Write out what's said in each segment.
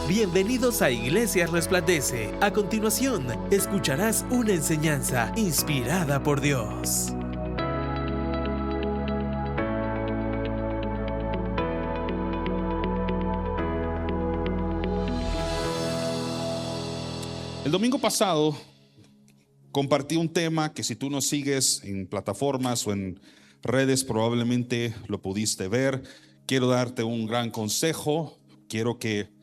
Bienvenidos a Iglesias Resplandece. A continuación, escucharás una enseñanza inspirada por Dios. El domingo pasado compartí un tema que si tú nos sigues en plataformas o en redes probablemente lo pudiste ver. Quiero darte un gran consejo. Quiero que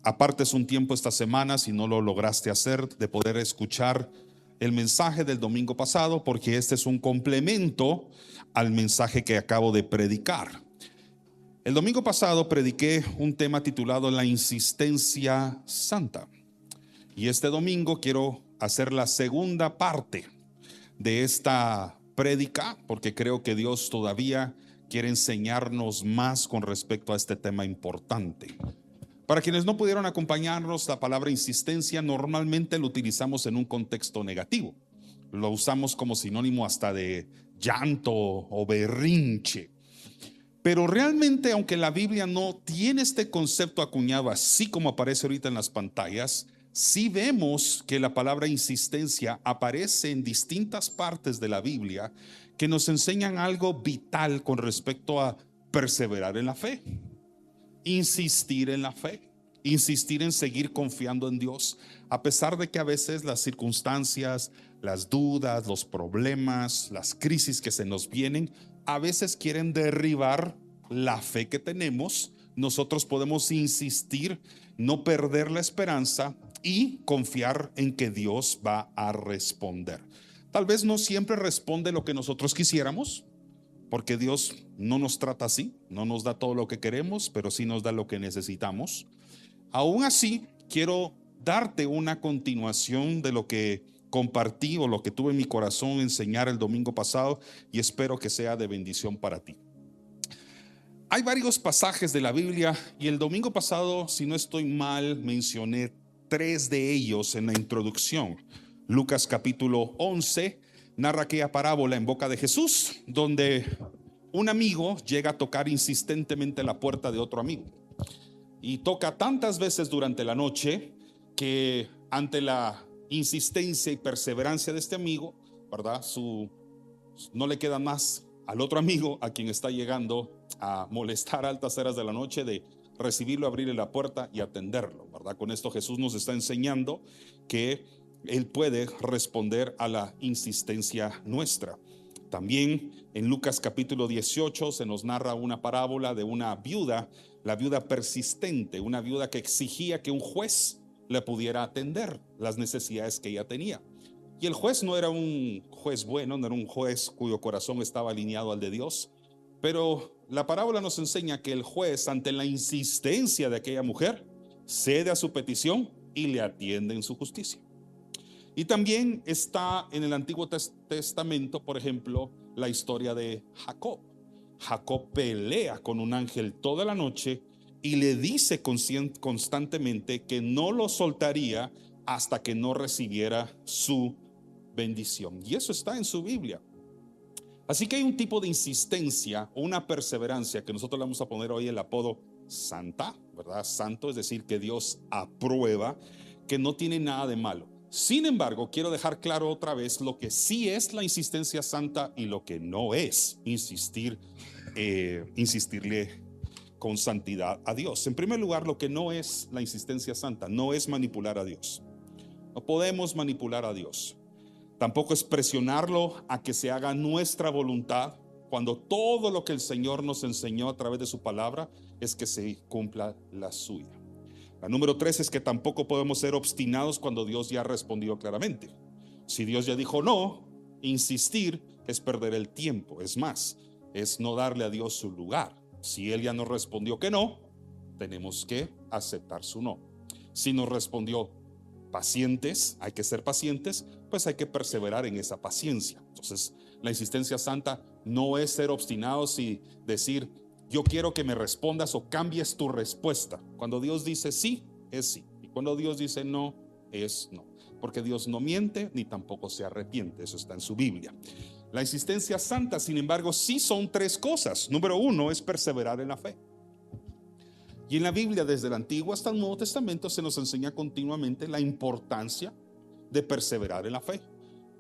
apartes un tiempo esta semana, si no lo lograste hacer, de poder escuchar el mensaje del domingo pasado, porque este es un complemento al mensaje que acabo de predicar. El domingo pasado prediqué un tema titulado La insistencia santa. Y este domingo quiero hacer la segunda parte de esta prédica, porque creo que Dios todavía quiere enseñarnos más con respecto a este tema importante. Para quienes no pudieron acompañarnos, la palabra insistencia normalmente lo utilizamos en un contexto negativo. Lo usamos como sinónimo hasta de llanto o berrinche. Pero realmente, aunque la Biblia no tiene este concepto acuñado así como aparece ahorita en las pantallas, sí vemos que la palabra insistencia aparece en distintas partes de la Biblia que nos enseñan algo vital con respecto a perseverar en la fe. Insistir en la fe, insistir en seguir confiando en Dios, a pesar de que a veces las circunstancias, las dudas, los problemas, las crisis que se nos vienen, a veces quieren derribar la fe que tenemos. Nosotros podemos insistir, no perder la esperanza y confiar en que Dios va a responder. Tal vez no siempre responde lo que nosotros quisiéramos, porque Dios no nos trata así, no nos da todo lo que queremos, pero sí nos da lo que necesitamos. Aún así, quiero darte una continuación de lo que compartí o lo que tuve en mi corazón enseñar el domingo pasado, y espero que sea de bendición para ti. Hay varios pasajes de la Biblia y el domingo pasado, si no estoy mal, mencioné 3 de ellos en la introducción. Lucas capítulo 11 narra aquella parábola en boca de Jesús, donde un amigo llega a tocar insistentemente la puerta de otro amigo. Y toca tantas veces durante la noche que ante la insistencia y perseverancia de este amigo, ¿verdad? No le queda más al otro amigo a quien está llegando a molestar a altas horas de la noche de recibirlo, abrirle la puerta y atenderlo, ¿verdad? Con esto Jesús nos está enseñando que Él puede responder a la insistencia nuestra. También en Lucas capítulo 18 se nos narra una parábola de una viuda, la viuda persistente, una viuda que exigía que un juez le pudiera atender las necesidades que ella tenía. Y el juez no era un juez bueno, no era un juez cuyo corazón estaba alineado al de Dios, pero la parábola nos enseña que el juez, ante la insistencia de aquella mujer, cede a su petición y le atiende en su justicia. Y también está en el Antiguo Testamento, por ejemplo, la historia de Jacob. Jacob pelea con un ángel toda la noche y le dice constantemente que no lo soltaría hasta que no recibiera su bendición. Y eso está en su Biblia. Así que hay un tipo de insistencia o una perseverancia que nosotros le vamos a poner hoy el apodo santa, ¿verdad? Santo, es decir, que Dios aprueba, que no tiene nada de malo. Sin embargo, quiero dejar claro otra vez lo que sí es la insistencia santa y lo que no es insistirle con santidad a Dios. En primer lugar, lo que no es la insistencia santa no es manipular a Dios. No podemos manipular a Dios. Tampoco es presionarlo a que se haga nuestra voluntad, cuando todo lo que el Señor nos enseñó a través de su palabra es que se cumpla la suya. La número 3 es que tampoco podemos ser obstinados cuando Dios ya respondió claramente. Si Dios ya dijo no, insistir es perder el tiempo. Es más, es no darle a Dios su lugar. Si Él ya nos respondió que no, tenemos que aceptar su no. Si nos respondió pacientes, hay que ser pacientes, pues hay que perseverar en esa paciencia. Entonces, la insistencia santa no es ser obstinados y decir: yo quiero que me respondas o cambies tu respuesta. Cuando Dios dice sí, es sí. Y cuando Dios dice no, es no. Porque Dios no miente ni tampoco se arrepiente. Eso está en su Biblia. La insistencia santa, sin embargo, sí son 3 cosas. Número 1 es perseverar en la fe. Y en la Biblia, desde el Antiguo hasta el Nuevo Testamento, se nos enseña continuamente la importancia de perseverar en la fe.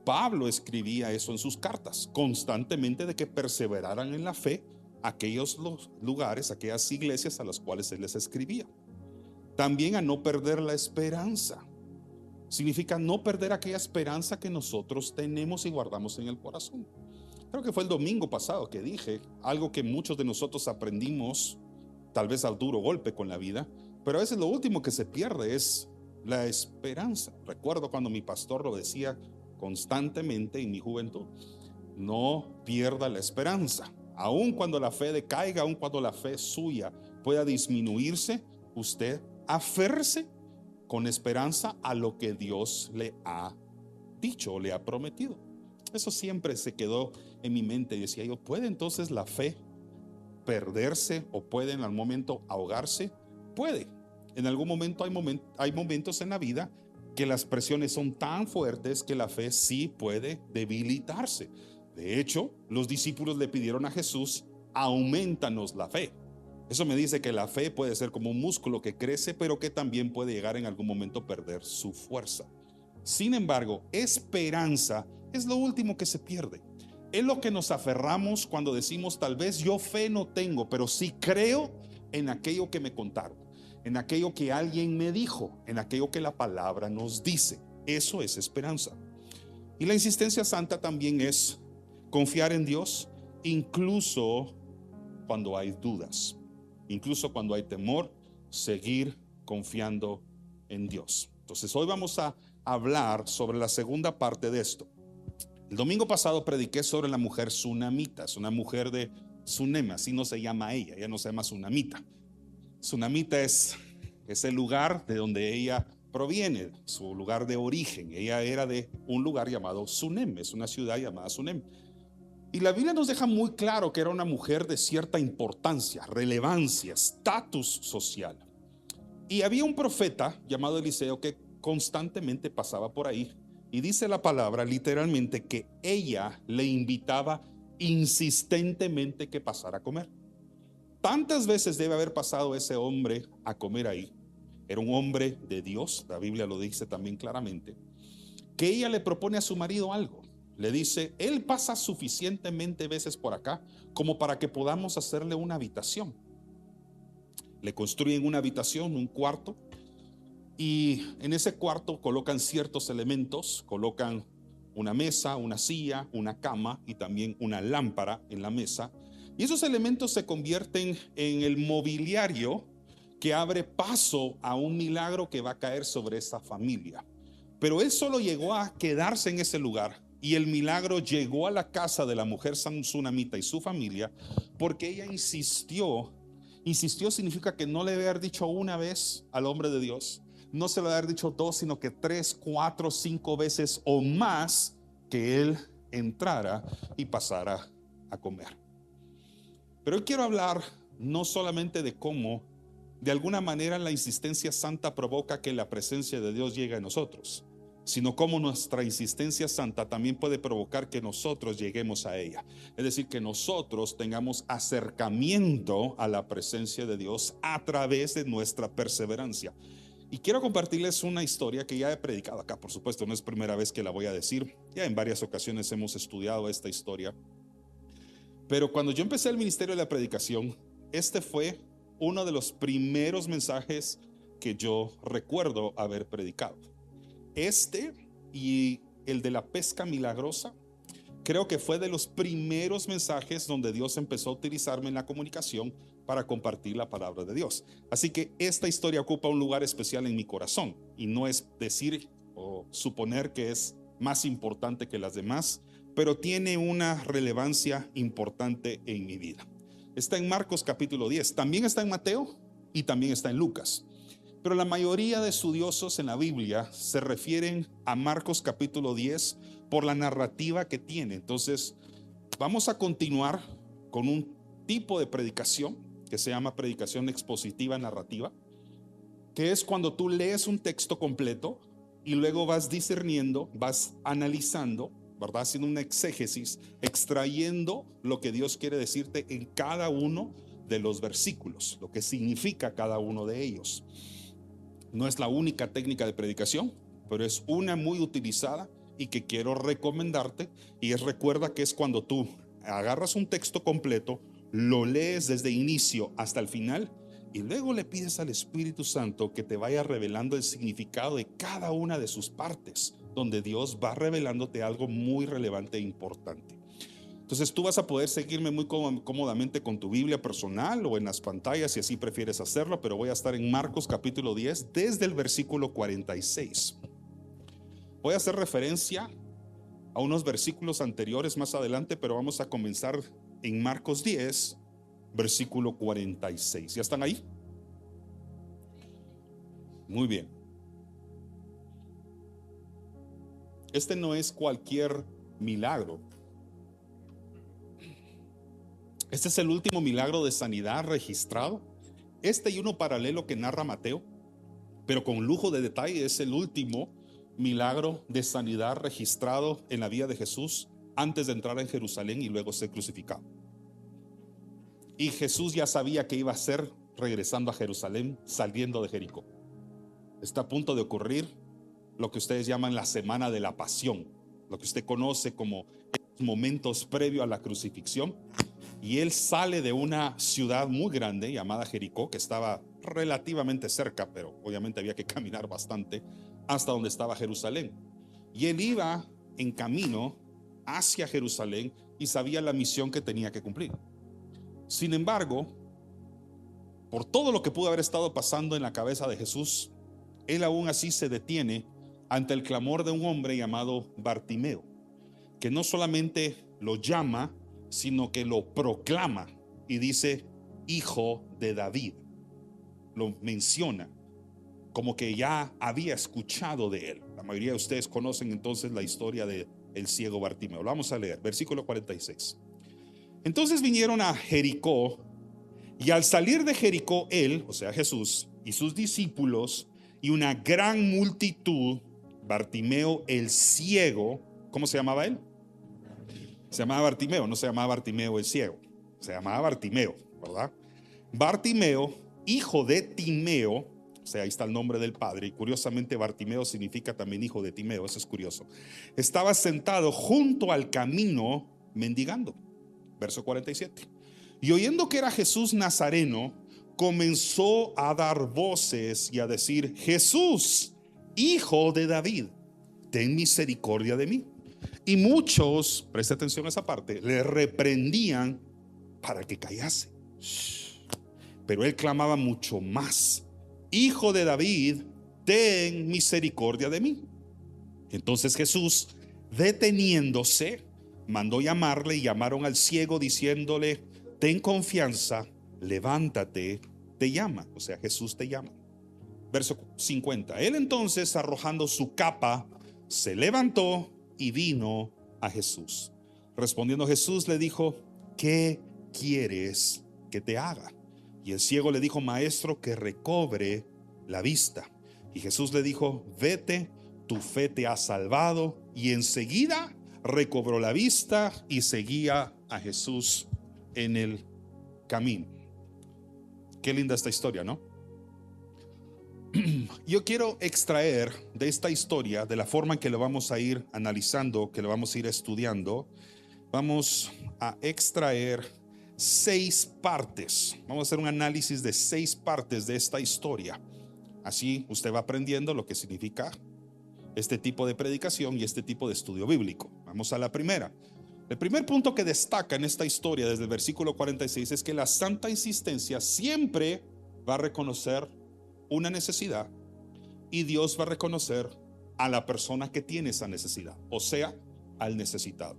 Pablo escribía eso en sus cartas, constantemente, de que perseveraran en la fe aquellos lugares, aquellas iglesias a las cuales él les escribía. También a no perder la esperanza. Significa no perder aquella esperanza que nosotros tenemos y guardamos en el corazón. Creo que fue el domingo pasado que dije algo que muchos de nosotros aprendimos, tal vez a duro golpe con la vida, pero a veces lo último que se pierde es la esperanza. Recuerdo cuando mi pastor lo decía constantemente en mi juventud: no pierda la esperanza. Aun cuando la fe decaiga, aun cuando la fe suya pueda disminuirse, usted aférrese con esperanza a lo que Dios le ha dicho o le ha prometido. Eso siempre se quedó en mi mente y decía yo: ¿puede entonces la fe perderse o puede en algún momento ahogarse? Puede. En algún momento hay momentos en la vida que las presiones son tan fuertes que la fe sí puede debilitarse. De hecho, los discípulos le pidieron a Jesús: aumentanos la fe. Eso me dice que la fe puede ser como un músculo que crece, pero que también puede llegar en algún momento a perder su fuerza. Sin embargo, esperanza es lo último que se pierde. Es lo que nos aferramos cuando decimos: tal vez yo fe no tengo, pero sí creo en aquello que me contaron, en aquello que alguien me dijo, en aquello que la palabra nos dice. Eso es esperanza. Y la insistencia santa también es confiar en Dios, incluso cuando hay dudas, incluso cuando hay temor, seguir confiando en Dios. Entonces hoy vamos a hablar sobre la segunda parte de esto. El domingo pasado prediqué sobre la mujer sunamita. Es una mujer de Sunem, así no se llama ella no se llama Sunamita. Sunamita es el lugar de donde ella proviene, su lugar de origen. Ella era de un lugar llamado Sunem, es una ciudad llamada Sunem. Y la Biblia nos deja muy claro que era una mujer de cierta importancia, relevancia, estatus social. Y había un profeta llamado Eliseo que constantemente pasaba por ahí, y dice la palabra literalmente que ella le invitaba insistentemente que pasara a comer. Tantas veces debe haber pasado ese hombre a comer ahí. Era un hombre de Dios, la Biblia lo dice también claramente, que ella le propone a su marido algo. Le dice: él pasa suficientemente veces por acá como para que podamos hacerle una habitación. Le construyen una habitación, un cuarto, y en ese cuarto colocan ciertos elementos, colocan una mesa, una silla, una cama y también una lámpara en la mesa. Y esos elementos se convierten en el mobiliario que abre paso a un milagro que va a caer sobre esa familia. Pero él solo llegó a quedarse en ese lugar, y el milagro llegó a la casa de la mujer sunamita y su familia porque ella insistió. Insistió significa que no le había dicho una vez al hombre de Dios, no se le había dicho dos, sino que 3, 4, 5 veces o más que él entrara y pasara a comer. Pero hoy quiero hablar no solamente de cómo de alguna manera la insistencia santa provoca que la presencia de Dios llegue a nosotros, sino cómo nuestra insistencia santa también puede provocar que nosotros lleguemos a ella. Es decir, que nosotros tengamos acercamiento a la presencia de Dios a través de nuestra perseverancia. Y quiero compartirles una historia que ya he predicado acá. Por supuesto, no es primera vez que la voy a decir. Ya en varias ocasiones hemos estudiado esta historia. Pero cuando yo empecé el ministerio de la predicación, este fue uno de los primeros mensajes que yo recuerdo haber predicado. Este y el de la pesca milagrosa, creo que fue de los primeros mensajes donde Dios empezó a utilizarme en la comunicación para compartir la palabra de Dios. Así que esta historia ocupa un lugar especial en mi corazón, y no es decir o suponer que es más importante que las demás, pero tiene una relevancia importante en mi vida. Está en Marcos capítulo 10, también está en Mateo y también está en Lucas. Pero la mayoría de estudiosos en la Biblia se refieren a Marcos capítulo 10 por la narrativa que tiene. Entonces vamos a continuar con un tipo de predicación que se llama predicación expositiva narrativa, que es cuando tú lees un texto completo y luego vas discerniendo, vas analizando, ¿verdad? Haciendo una exégesis, extrayendo lo que Dios quiere decirte en cada uno de los versículos, lo que significa cada uno de ellos. No es la única técnica de predicación, pero es una muy utilizada y que quiero recomendarte. Y recuerda que es cuando tú agarras un texto completo, lo lees desde inicio hasta el final y luego le pides al Espíritu Santo que te vaya revelando el significado de cada una de sus partes, donde Dios va revelándote algo muy relevante e importante. Entonces tú vas a poder seguirme muy cómodamente con tu Biblia personal o en las pantallas si así prefieres hacerlo, pero voy a estar en Marcos capítulo 10 desde el versículo 46. Voy a hacer referencia a unos versículos anteriores más adelante, pero vamos a comenzar en Marcos 10, versículo 46. ¿Ya están ahí? Muy bien. Este no es cualquier milagro. Este es el último milagro de sanidad registrado. Este y uno paralelo que narra Mateo, pero con lujo de detalle, es el último milagro de sanidad registrado en la vida de Jesús antes de entrar en Jerusalén y luego ser crucificado. Y Jesús ya sabía que iba a ser regresando a Jerusalén, saliendo de Jericó. Está a punto de ocurrir lo que ustedes llaman la semana de la pasión, lo que usted conoce como momentos previo a la crucifixión. Y él sale de una ciudad muy grande llamada Jericó, que estaba relativamente cerca, pero obviamente había que caminar bastante hasta donde estaba Jerusalén. Y él iba en camino hacia Jerusalén y sabía la misión que tenía que cumplir. Sin embargo, por todo lo que pudo haber estado pasando en la cabeza de Jesús, él aún así se detiene ante el clamor de un hombre llamado Bartimeo, que no solamente lo llama, sino que lo proclama y dice: hijo de David. Lo menciona como que ya había escuchado de él. La mayoría de ustedes conocen entonces la historia de el ciego Bartimeo. Lo vamos a leer, versículo 46. Entonces vinieron a Jericó, y al salir de Jericó él, o sea Jesús, y sus discípulos y una gran multitud, Bartimeo el ciego, ¿cómo se llamaba él? Se llamaba Bartimeo, no se llamaba Bartimeo el ciego, se llamaba Bartimeo, ¿verdad? Bartimeo, hijo de Timeo, o sea, ahí está el nombre del padre, y curiosamente Bartimeo significa también hijo de Timeo, eso es curioso. Estaba sentado junto al camino mendigando, verso 47. Y oyendo que era Jesús Nazareno, comenzó a dar voces y a decir: Jesús, hijo de David, ten misericordia de mí. Y muchos, presta atención a esa parte, le reprendían para que callase. Pero él clamaba mucho más: Hijo de David, ten misericordia de mí. Entonces Jesús, deteniéndose, mandó llamarle, y llamaron al ciego diciéndole: ten confianza, levántate, te llama. O sea, Jesús te llama. Verso 50. Él entonces, arrojando su capa, se levantó y vino a Jesús. Respondiendo Jesús le dijo: ¿qué quieres que te haga? Y el ciego le dijo: maestro, que recobre la vista. Y Jesús le dijo: vete, tu fe te ha salvado. Y enseguida recobró la vista y seguía a Jesús en el camino. Qué linda esta historia, ¿no? Yo quiero extraer de esta historia, de la forma en que lo vamos a ir analizando, que lo vamos a ir estudiando, vamos a extraer 6 partes. Vamos a hacer un análisis de 6 partes de esta historia. Así usted va aprendiendo lo que significa este tipo de predicación y este tipo de estudio bíblico. Vamos a la primera. El primer punto que destaca en esta historia desde el versículo 46 es que la santa insistencia siempre va a reconocer una necesidad, y Dios va a reconocer a la persona que tiene esa necesidad, o sea, al necesitado.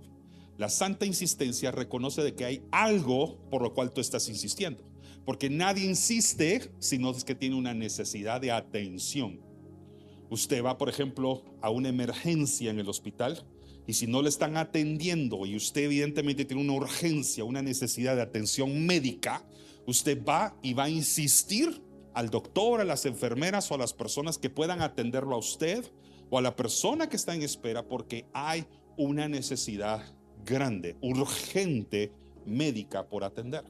La santa insistencia reconoce de que hay algo por lo cual tú estás insistiendo, porque nadie insiste sino es que tiene una necesidad de atención. Usted va, por ejemplo, a una emergencia en el hospital, y si no le están atendiendo y usted evidentemente tiene una urgencia, una necesidad de atención médica, usted va y va a insistir al doctor, a las enfermeras o a las personas que puedan atenderlo a usted o a la persona que está en espera, porque hay una necesidad grande, urgente, médica por atender.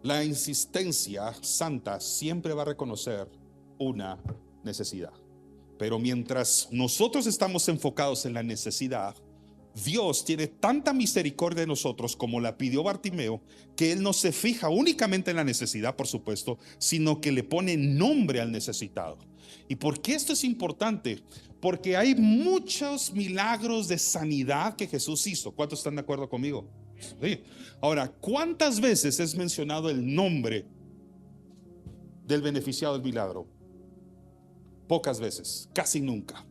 La insistencia santa siempre va a reconocer una necesidad. Pero mientras nosotros estamos enfocados en la necesidad, Dios tiene tanta misericordia de nosotros como la pidió Bartimeo, que Él no se fija únicamente en la necesidad, por supuesto, sino que le pone nombre al necesitado. ¿Y por qué esto es importante? Porque hay muchos milagros de sanidad que Jesús hizo. ¿Cuántos están de acuerdo conmigo? Sí. Ahora, ¿cuántas veces es mencionado el nombre del beneficiado del milagro? Pocas veces, casi nunca.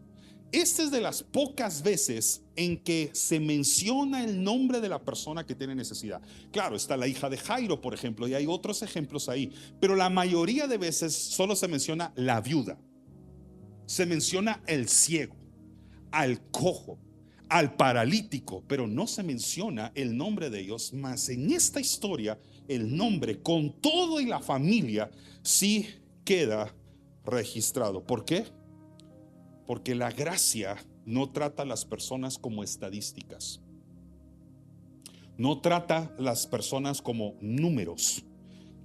Esta es de las pocas veces en que se menciona el nombre de la persona que tiene necesidad. Claro, está la hija de Jairo, por ejemplo, y hay otros ejemplos ahí, pero la mayoría de veces solo se menciona la viuda, se menciona el ciego, al cojo, al paralítico, pero no se menciona el nombre de ellos. Mas en esta historia el nombre con todo y la familia sí queda registrado. ¿Por qué? Porque la gracia no trata a las personas como estadísticas, no trata a las personas como números.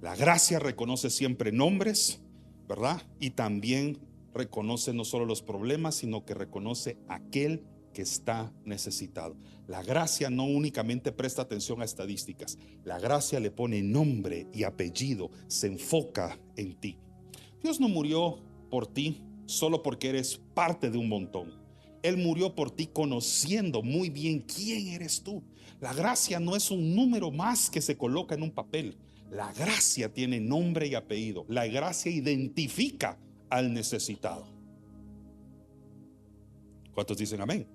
La gracia reconoce siempre nombres, ¿verdad? Y también reconoce no solo los problemas, sino que reconoce aquel que está necesitado. La gracia no únicamente presta atención a estadísticas, la gracia le pone nombre y apellido, se enfoca en ti. Dios no murió por ti solo porque eres parte de un montón. Él murió por ti conociendo muy bien quién eres tú. La gracia no es un número más que se coloca en un papel. La gracia tiene nombre y apellido. La gracia identifica al necesitado. ¿Cuántos dicen amén?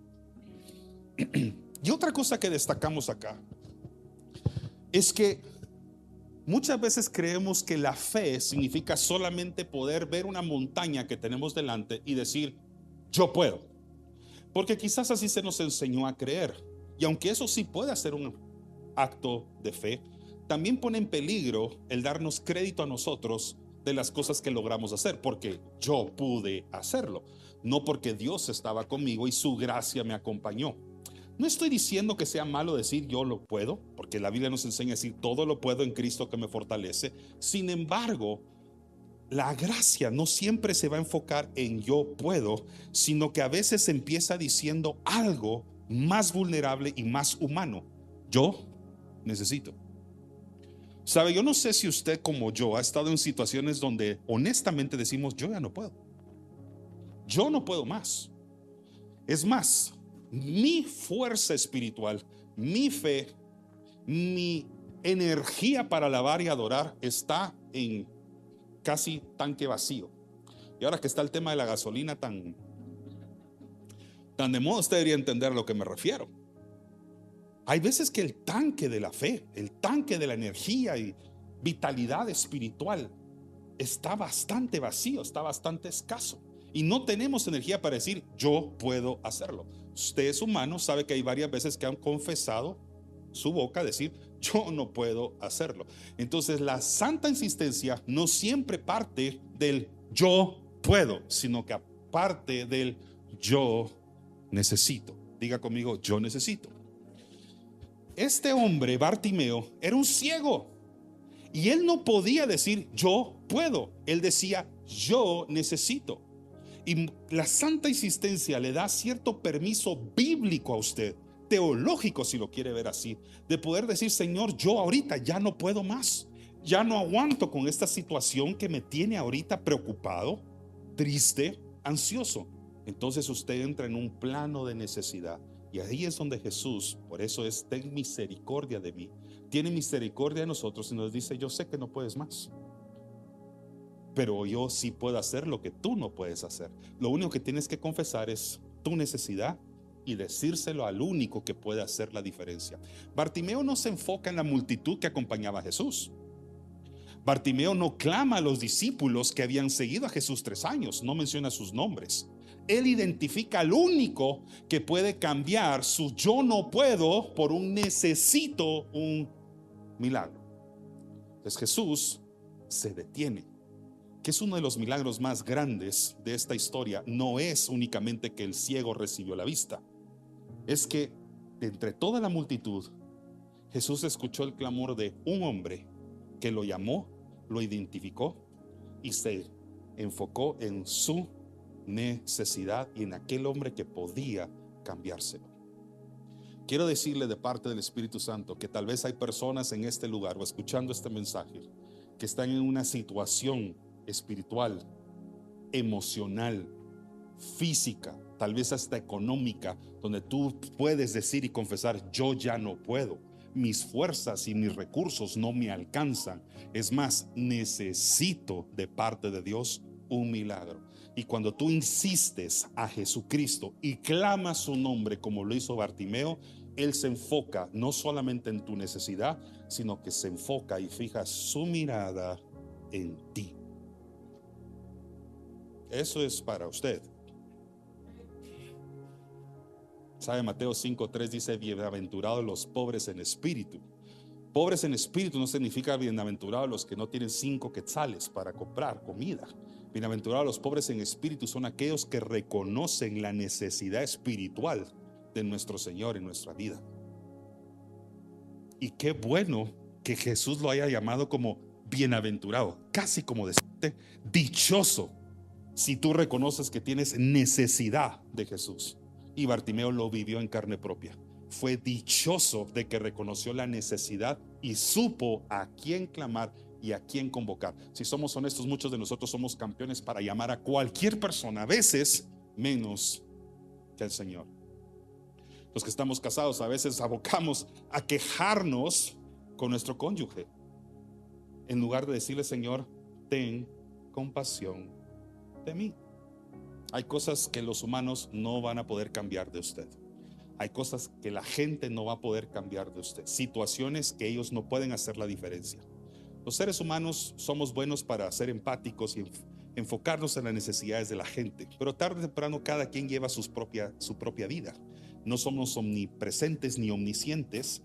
Y otra cosa que destacamos acá es que muchas veces creemos que la fe significa solamente poder ver una montaña que tenemos delante y decir, yo puedo. Porque quizás así se nos enseñó a creer. Y aunque eso sí puede ser un acto de fe, también pone en peligro el darnos crédito a nosotros de las cosas que logramos hacer, porque yo pude hacerlo, no porque Dios estaba conmigo y su gracia me acompañó. No estoy diciendo que sea malo decir yo lo puedo, porque la Biblia nos enseña a decir todo lo puedo en Cristo que me fortalece. Sin embargo, la gracia no siempre se va a enfocar en yo puedo, sino que a veces empieza diciendo algo más vulnerable y más humano. Yo necesito. Sabe, yo no sé si usted como yo ha estado en situaciones donde honestamente decimos yo ya no puedo. Yo no puedo más. Es más, mi fuerza espiritual, mi fe, mi energía para alabar y adorar está en casi tanque vacío. Y ahora que está el tema de la gasolina tan de moda, usted debería entender a lo que me refiero. Hay veces que el tanque de la fe, el tanque de la energía y vitalidad espiritual está bastante vacío, está bastante escaso. Y no tenemos energía para decir yo puedo hacerlo. Usted es humano, sabe que hay varias veces que han confesado su boca decir yo no puedo hacerlo. Entonces la santa insistencia no siempre parte del yo puedo, sino que parte del yo necesito. Diga conmigo, yo necesito. Este hombre, Bartimeo, era un ciego y él no podía decir yo puedo. Él decía yo necesito. Y la santa insistencia le da cierto permiso bíblico a usted, teológico si lo quiere ver así, de poder decir, Señor, yo ahorita ya no puedo más, ya no aguanto con esta situación que me tiene ahorita preocupado, triste, ansioso. Entonces usted entra en un plano de necesidad y ahí es donde Jesús, por eso es ten misericordia de mí, tiene misericordia de nosotros y nos dice, yo sé que no puedes más, pero yo sí puedo hacer lo que tú no puedes hacer. Lo único que tienes que confesar es tu necesidad y decírselo al único que puede hacer la diferencia. Bartimeo no se enfoca en la multitud que acompañaba a Jesús. Bartimeo no clama a los discípulos que habían seguido a Jesús 3 años, no menciona sus nombres. Él identifica al único que puede cambiar su yo no puedo por un necesito, un milagro. Entonces Jesús se detiene, que es uno de los milagros más grandes de esta historia. No es únicamente que el ciego recibió la vista, es que de entre toda la multitud Jesús escuchó el clamor de un hombre que lo llamó, lo identificó y se enfocó en su necesidad y en aquel hombre que podía cambiárselo. Quiero decirle de parte del Espíritu Santo que tal vez hay personas en este lugar o escuchando este mensaje que están en una situación espiritual, emocional, física, tal vez hasta económica, donde tú puedes decir y confesar: yo ya no puedo, mis fuerzas y mis recursos no me alcanzan. Es más, necesito de parte de Dios un milagro. Y cuando tú insistes a Jesucristo y clamas su nombre como lo hizo Bartimeo, Él se enfoca no solamente en tu necesidad, sino que se enfoca y fija su mirada en ti. Eso es para usted. ¿Sabe? Mateo 5:3 dice: bienaventurados los pobres en espíritu. Pobres en espíritu no significa bienaventurados los que no tienen 5 quetzales para comprar comida. Bienaventurados los pobres en espíritu son aquellos que reconocen la necesidad espiritual de nuestro Señor en nuestra vida. Y qué bueno que Jesús lo haya llamado como bienaventurado, casi como decirte dichoso, si tú reconoces que tienes necesidad de Jesús. Y Bartimeo lo vivió en carne propia. Fue dichoso de que reconoció la necesidad y supo a quién clamar y a quién convocar. Si somos honestos, muchos de nosotros somos campeones para llamar a cualquier persona, a veces menos que al Señor. Los que estamos casados a veces abocamos a quejarnos con nuestro cónyuge en lugar de decirle: Señor, ten compasión de mí. Hay cosas que los humanos no van a poder cambiar de usted. Hay cosas que la gente no va a poder cambiar de usted. Situaciones que ellos no pueden hacer la diferencia. Los seres humanos somos buenos para ser empáticos y enfocarnos en las necesidades de la gente, pero tarde o temprano cada quien lleva su propia vida. No somos omnipresentes ni omniscientes,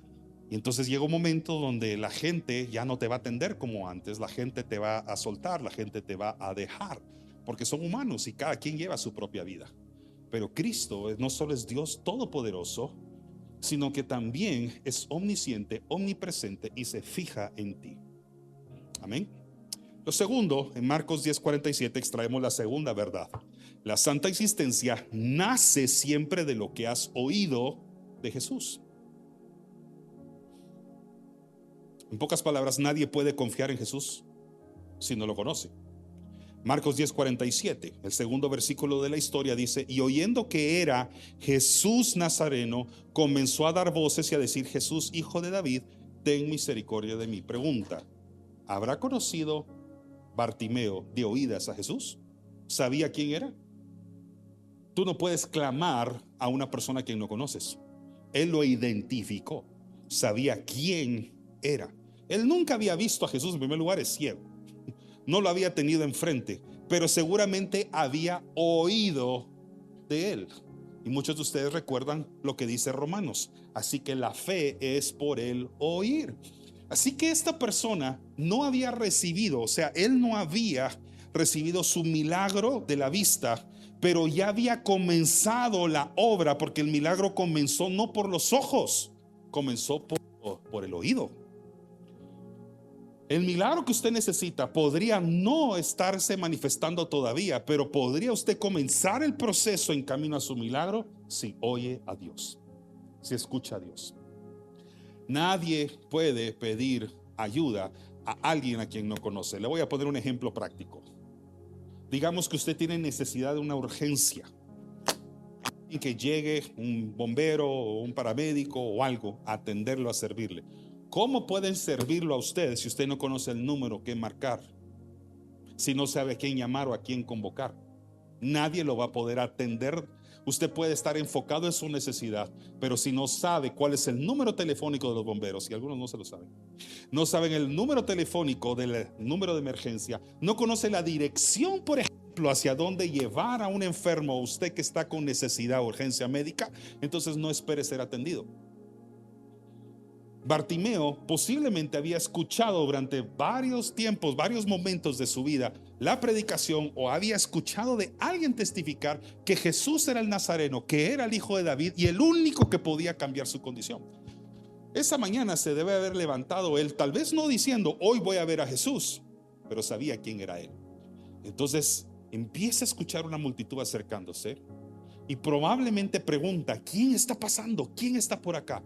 y entonces llega un momento donde la gente ya no te va a atender como antes. La gente te va a soltar, la gente te va a dejar, porque son humanos y cada quien lleva su propia vida. Pero Cristo no solo es Dios todopoderoso, sino que también es omnisciente, omnipresente y se fija en ti. Amén. Lo segundo, en Marcos 10:47 extraemos la segunda verdad. La santa existencia nace siempre de lo que has oído de Jesús. En pocas palabras, nadie puede confiar en Jesús si no lo conoce. Marcos 10:47, el segundo versículo de la historia dice: y oyendo que era Jesús Nazareno, comenzó a dar voces y a decir: Jesús, hijo de David, ten misericordia de mí. Pregunta: ¿habrá conocido Bartimeo de oídas a Jesús? ¿Sabía quién era? Tú no puedes clamar a una persona a quien no conoces. Él lo identificó, sabía quién era. Él nunca había visto a Jesús. En primer lugar, es ciego, no lo había tenido enfrente, pero seguramente había oído de él. Y muchos de ustedes recuerdan lo que dice Romanos: así que la fe es por el oír. Así que esta persona no había recibido, o sea, él no había recibido su milagro de la vista, pero ya había comenzado la obra, porque el milagro comenzó no por los ojos, comenzó por el oído. El milagro que usted necesita podría no estarse manifestando todavía, pero podría usted comenzar el proceso en camino a su milagro si oye a Dios, si escucha a Dios. Nadie puede pedir ayuda a alguien a quien no conoce. Le voy a poner un ejemplo práctico. Digamos que usted tiene necesidad de una urgencia, y que llegue un bombero o un paramédico o algo a atenderlo, a servirle. ¿Cómo pueden servirlo a usted si usted no conoce el número que marcar? Si no sabe a quién llamar o a quién convocar, nadie lo va a poder atender. Usted puede estar enfocado en su necesidad, pero si no sabe cuál es el número telefónico de los bomberos, y algunos no se lo saben, no saben el número telefónico del número de emergencia, no conoce la dirección, por ejemplo, hacia dónde llevar a un enfermo, o usted que está con necesidad o urgencia médica, entonces no espere ser atendido. Bartimeo posiblemente había escuchado durante varios tiempos, varios momentos de su vida, la predicación, o había escuchado de alguien testificar que Jesús era el Nazareno, que era el hijo de David y el único que podía cambiar su condición. Esa mañana se debe haber levantado él, tal vez no diciendo hoy voy a ver a Jesús, pero sabía quién era él. Entonces empieza a escuchar una multitud acercándose y probablemente pregunta: ¿quién está pasando? ¿Quién está por acá?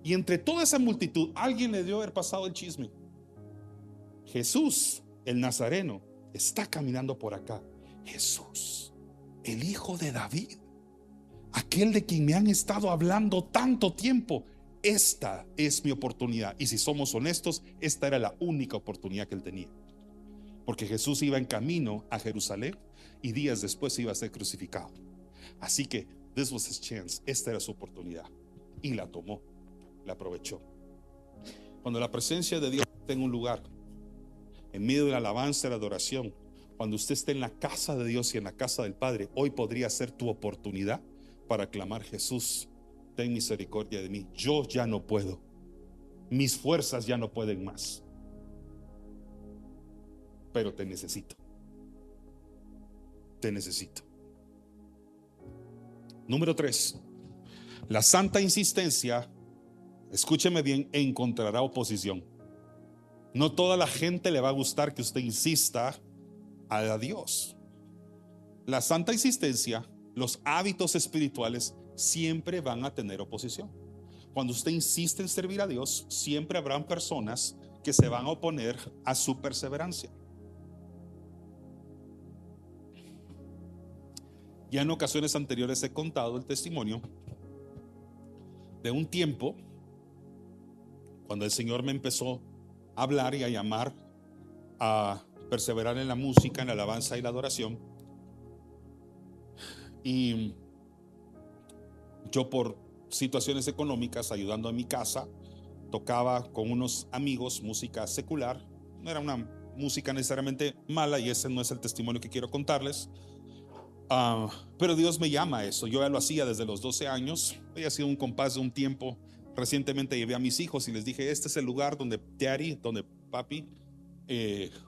Y entre toda esa multitud alguien le dio haber pasado el chisme: Jesús, el Nazareno, está caminando por acá. Jesús, el hijo de David, aquel de quien me han estado hablando tanto tiempo. Esta es mi oportunidad. Y si somos honestos, esta era la única oportunidad que él tenía, porque Jesús iba en camino a Jerusalén y días después iba a ser crucificado. Así que this was his chance. Esta era su oportunidad y la tomó, la aprovechó. Cuando la presencia de Dios está en un lugar, en medio de la alabanza y la adoración, cuando usted esté en la casa de Dios y en la casa del Padre, hoy podría ser tu oportunidad para clamar: Jesús, ten misericordia de mí. Yo ya no puedo, mis fuerzas ya no pueden más, pero te necesito. Te necesito. Número 3, la santa insistencia, escúcheme bien, encontrará oposición. No toda la gente le va a gustar que usted insista a Dios. La santa insistencia, los hábitos espirituales siempre van a tener oposición. Cuando usted insiste en servir a Dios, siempre habrán personas que se van a oponer a su perseverancia. Ya en ocasiones anteriores he contado el testimonio de un tiempo cuando el Señor me empezó a hablar y a llamar a perseverar en la música, en la alabanza y la adoración. Y yo, por situaciones económicas, ayudando en mi casa, tocaba con unos amigos música secular. No era una música necesariamente mala, y ese no es el testimonio que quiero contarles. Pero Dios me llama a eso. Yo ya lo hacía desde los 12 años. Había sido un compás de un tiempo. Recientemente llevé a mis hijos y les dije: este es el lugar donde donde papi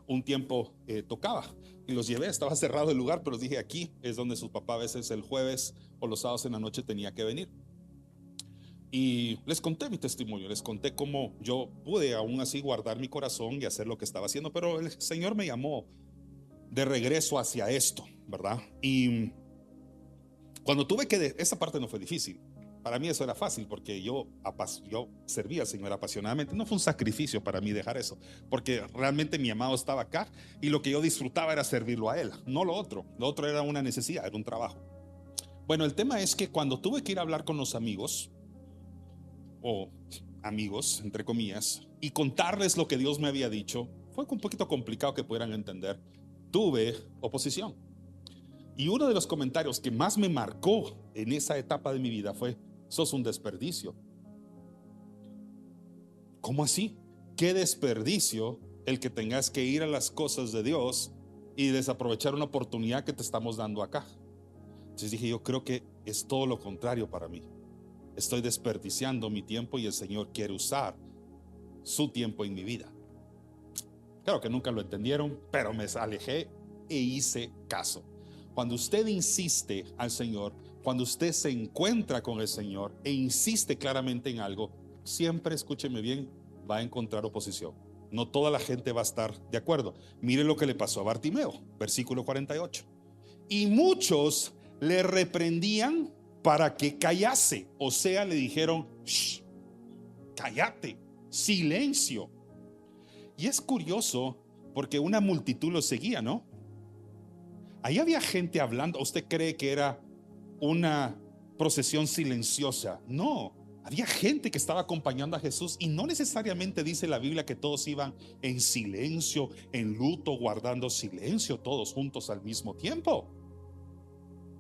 un tiempo tocaba. Y los llevé, estaba cerrado el lugar, pero les dije: aquí es donde su papá a veces el jueves o los sábados en la noche tenía que venir. Y les conté mi testimonio, les conté cómo yo pude aún así guardar mi corazón y hacer lo que estaba haciendo, pero el Señor me llamó de regreso hacia esto, ¿verdad? Y cuando tuve que, esa parte no fue difícil. Para mí eso era fácil, porque yo servía al Señor apasionadamente. No fue un sacrificio para mí dejar eso, porque realmente mi amado estaba acá y lo que yo disfrutaba era servirlo a Él, no lo otro. Lo otro era una necesidad, era un trabajo. Bueno, el tema es que cuando tuve que ir a hablar con los amigos, o amigos entre comillas, y contarles lo que Dios me había dicho, fue un poquito complicado que pudieran entender. Tuve oposición. Y uno de los comentarios que más me marcó en esa etapa de mi vida fue: sos un desperdicio. ¿Cómo así? ¿Qué desperdicio el que tengas que ir a las cosas de Dios y desaprovechar una oportunidad que te estamos dando acá? Entonces dije: yo creo que es todo lo contrario para mí. Estoy desperdiciando mi tiempo y el Señor quiere usar su tiempo en mi vida. Claro que nunca lo entendieron, pero me alejé e hice caso. Cuando usted insiste al Señor, cuando usted se encuentra con el Señor e insiste claramente en algo, siempre, escúcheme bien, va a encontrar oposición. No toda la gente va a estar de acuerdo. Mire lo que le pasó a Bartimeo, versículo 48. Y muchos le reprendían para que callase, o sea, le dijeron: shh, cállate, silencio. Y es curioso porque una multitud lo seguía, ¿no? Ahí había gente hablando. ¿Usted cree que era una procesión silenciosa? No, había gente que estaba acompañando a Jesús, y no necesariamente dice la Biblia que todos iban en silencio, en luto, guardando silencio, todos juntos al mismo tiempo.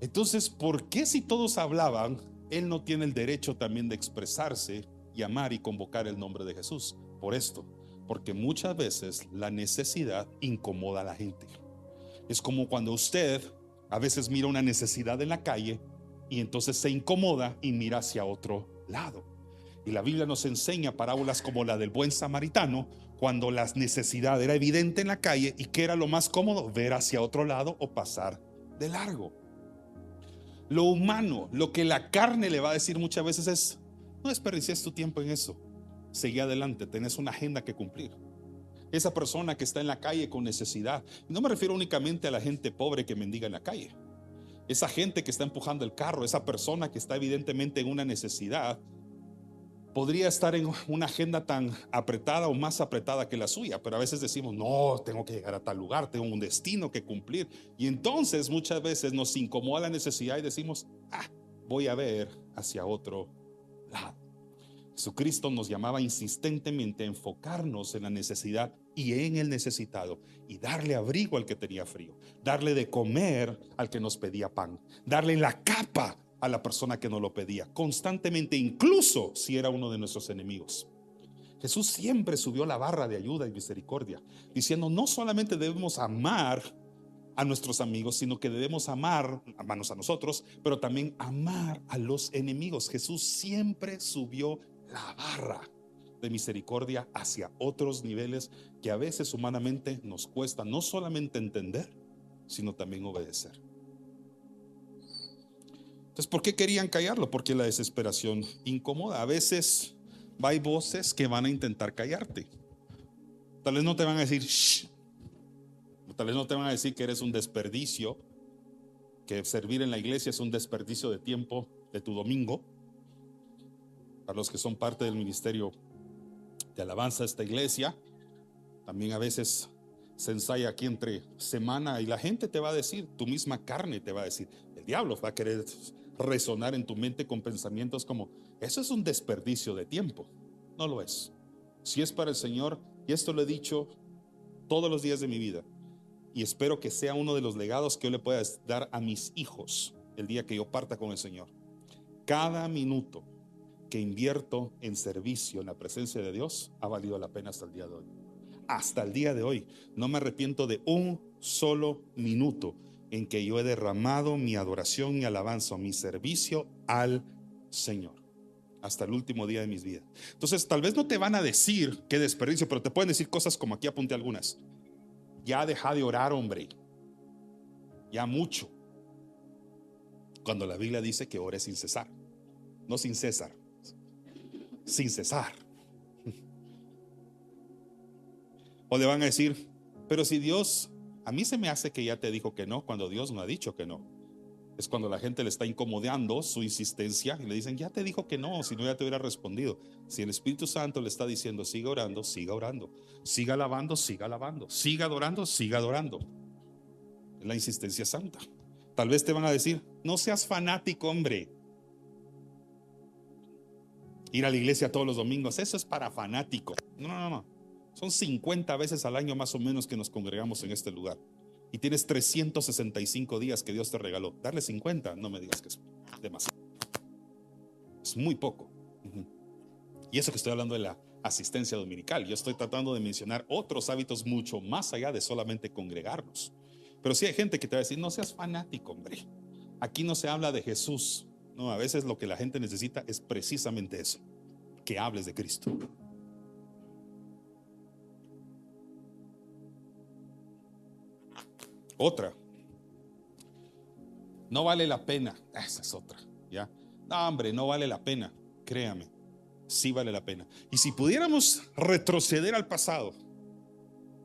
Entonces, ¿por qué, si todos hablaban, él no tiene el derecho también de expresarse, llamar y convocar el nombre de Jesús? Por esto, porque muchas veces la necesidad incomoda a la gente. Es como cuando usted a veces mira una necesidad en la calle y entonces se incomoda y mira hacia otro lado. Y la Biblia nos enseña parábolas como la del buen samaritano, cuando la necesidad era evidente en la calle y que era lo más cómodo, ver hacia otro lado o pasar de largo. Lo humano, lo que la carne le va a decir muchas veces es: no desperdicies tu tiempo en eso. seguí adelante, tenés una agenda que cumplir. Esa persona que está en la calle con necesidad, y no me refiero únicamente a la gente pobre que mendiga en la calle, esa gente que está empujando el carro, esa persona que está evidentemente en una necesidad, podría estar en una agenda tan apretada o más apretada que la suya, pero a veces decimos, no, tengo que llegar a tal lugar, tengo un destino que cumplir, y entonces muchas veces nos incomoda la necesidad y decimos, voy a ver hacia otro lado. Jesucristo nos llamaba insistentemente a enfocarnos en la necesidad y en el necesitado, y darle abrigo al que tenía frío, darle de comer al que nos pedía pan, darle la capa a la persona que nos lo pedía constantemente, incluso si era uno de nuestros enemigos. Jesús siempre subió la barra de ayuda y misericordia, diciendo, no solamente debemos amar a nuestros amigos, sino que debemos amarnos a nosotros, pero también amar a los enemigos. Jesús siempre subió la barra de misericordia hacia otros niveles que a veces humanamente nos cuesta no solamente entender, sino también obedecer. Entonces, ¿por qué querían callarlo? Porque la desesperación incomoda. A veces hay voces que van a intentar callarte. Tal vez no te van a decir shh, tal vez no te van a decir que eres un desperdicio, que servir en la iglesia es un desperdicio de tiempo de tu domingo. Para los que son parte del ministerio de alabanza de esta iglesia, también a veces se ensaya aquí entre semana y la gente te va a decir, tu misma carne te va a decir, el diablo va a querer resonar en tu mente con pensamientos como, eso es un desperdicio de tiempo. No lo es. Si es para el Señor, y esto lo he dicho todos los días de mi vida, y espero que sea uno de los legados que yo le pueda dar a mis hijos el día que yo parta con el Señor. Cada minuto que invierto en servicio en la presencia de Dios ha valido la pena hasta el día de hoy. Hasta el día de hoy no me arrepiento de un solo minuto en que yo he derramado mi adoración, mi alabanza, mi servicio al Señor, hasta el último día de mis vidas. Entonces tal vez no te van a decir qué desperdicio, pero te pueden decir cosas como aquí apunté algunas. Ya deja de orar, hombre, ya mucho, cuando la Biblia dice que ore sin cesar. No sin César, sin cesar. O le van a decir, pero si Dios, a mí se me hace que ya te dijo que no, cuando Dios no ha dicho que no. Es cuando la gente le está incomodando su insistencia y le dicen, ya te dijo que no, si no ya te hubiera respondido. Si el Espíritu Santo le está diciendo, siga orando, siga orando, siga alabando, siga alabando, siga adorando, siga adorando. Es la insistencia santa. Tal vez te van a decir, no seas fanático, hombre. Ir a la iglesia todos los domingos, eso es para fanático. No. Son 50 veces al año más o menos que nos congregamos en este lugar. Y tienes 365 días que Dios te regaló. Darle 50, no me digas que es demasiado. Es muy poco. Y eso que estoy hablando de la asistencia dominical. Yo estoy tratando de mencionar otros hábitos mucho más allá de solamente congregarnos. Pero sí hay gente que te va a decir, no seas fanático, hombre. Aquí no se habla de Jesús. No, a veces lo que la gente necesita es precisamente eso, que hables de Cristo. Otra, no vale la pena. Esa es otra, ¿ya? No, hombre, no vale la pena. Créame, sí vale la pena. Y si pudiéramos retroceder al pasado,